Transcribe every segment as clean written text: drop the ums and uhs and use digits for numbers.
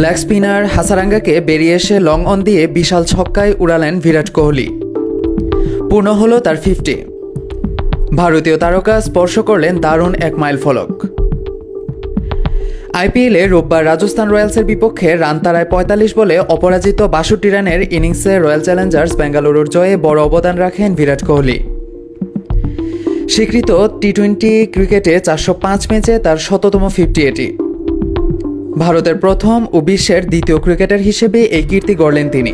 Leg spinner হাসারাঙ্গাকে বেরিয়ে এসে long on দিয়ে বিশাল ছক্কায় উড়ালেন বিরাট কোহলি। পূর্ণ হলো তার 50। ভারতীয় তারকা স্পর্শ করলেন দারুণ এক মাইল ফলক। আইপিএলে রোববার রাজস্থান রয়্যালসের বিপক্ষে রান তাড়ায় ৪৫ বলে অপরাজিত ৬২ রানের ইনিংসে রয়্যাল চ্যালেঞ্জার্স বেঙ্গালুরুর জয়ে বড় অবদান রাখেন বিরাট কোহলি। স্বীকৃত টি-20 ক্রিকেটে ৪০৫ ম্যাচে তার ১০০তম 50 এটি। ভারতের প্রথম ও বিশ্বের দ্বিতীয় ক্রিকেটার হিসেবে এই কীর্তি গড়লেন তিনি।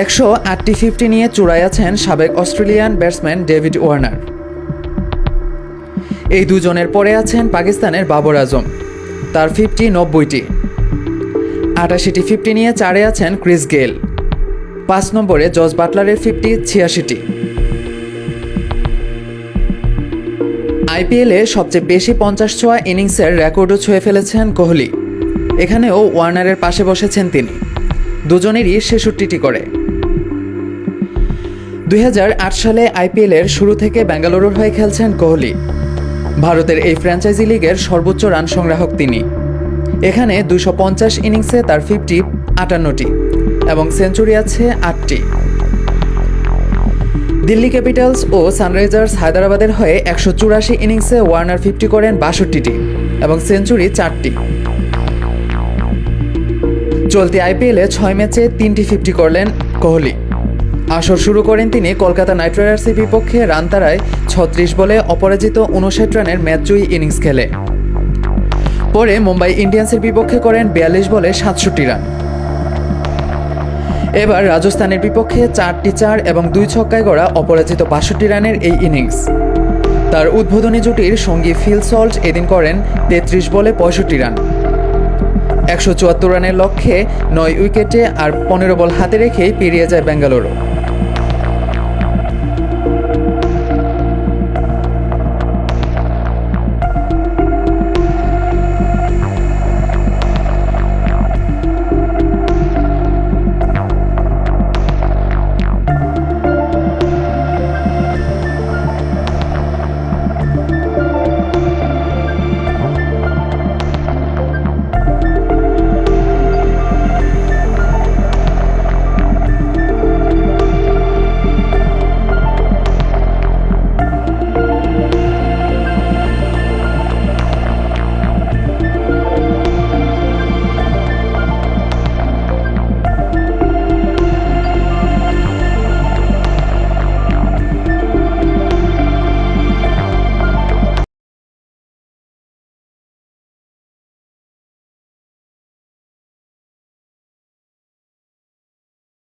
১০৮টি 50 নিয়ে চূড়ায় আছেন সাবেক অস্ট্রেলিয়ান ব্যাটসম্যান ডেভিড ওয়ার্নার। এই দুজনের পরে আছেন পাকিস্তানের বাবর আজম, তার 50 ৯০টি। ৮৮টি 50 নিয়ে চারে আছেন ক্রিস গেইল। ৫ নম্বরে জস বাটলারের 50 ৮৬টি। আইপিএলে সবচেয়ে বেশি ৫০ ছোঁয়া ইনিংসের রেকর্ডও ছুঁয়ে ফেলেছেন কোহলি। এখানেও ওয়ার্নারের পাশে বসেছেন তিনি, দুজনেরই ৬৬টি করে। ২০০৮ সালে আইপিএলের শুরু থেকে বেঙ্গালুরুর হয়ে খেলছেন কোহলি। ভারতের এই ফ্র্যাঞ্চাইজি লিগের সর্বোচ্চ রান সংগ্রাহক তিনি। এখানে ২৫০ ইনিংসে তার 50 ৫৮টি এবং সেঞ্চুরি আছে ৮টি। দিল্লি ক্যাপিটালস ও সানরাইজার্স হায়দরাবাদের হয়ে ১৮৪ ইনিংসে ওয়ার্নার 50 করেন ৬২টি এবং সেঞ্চুরি 4টি। চলতি আইপিএলে ৬ ম্যাচে 3টি 50 করলেন কোহলি। আসর শুরু করেন তিনি কলকাতা নাইট রাইডার্সের বিপক্ষে রান তাড়ায় ৩৬ বলে অপরাজিত ৫৯ রানের ম্যাচজয়ী ইনিংস খেলে। পরে মুম্বাই ইন্ডিয়ান্সের বিপক্ষে করেন ৪২ বলে ৬৭ রান। এবার রাজস্থানের বিপক্ষে 4টি 4 এবং 2 ছক্কায় গড়া অপরাজিত ৬২ রানের এই ইনিংস। তার উদ্বোধনী জুটির সঙ্গী ফিল সল্ট এদিন করেন ৩৩ বলে ৬৫ রান। ১৭৪ রানের লক্ষ্যে 9 উইকেটে আর 15 বল হাতে রেখেই পেরিয়ে যায় বেঙ্গালুরু।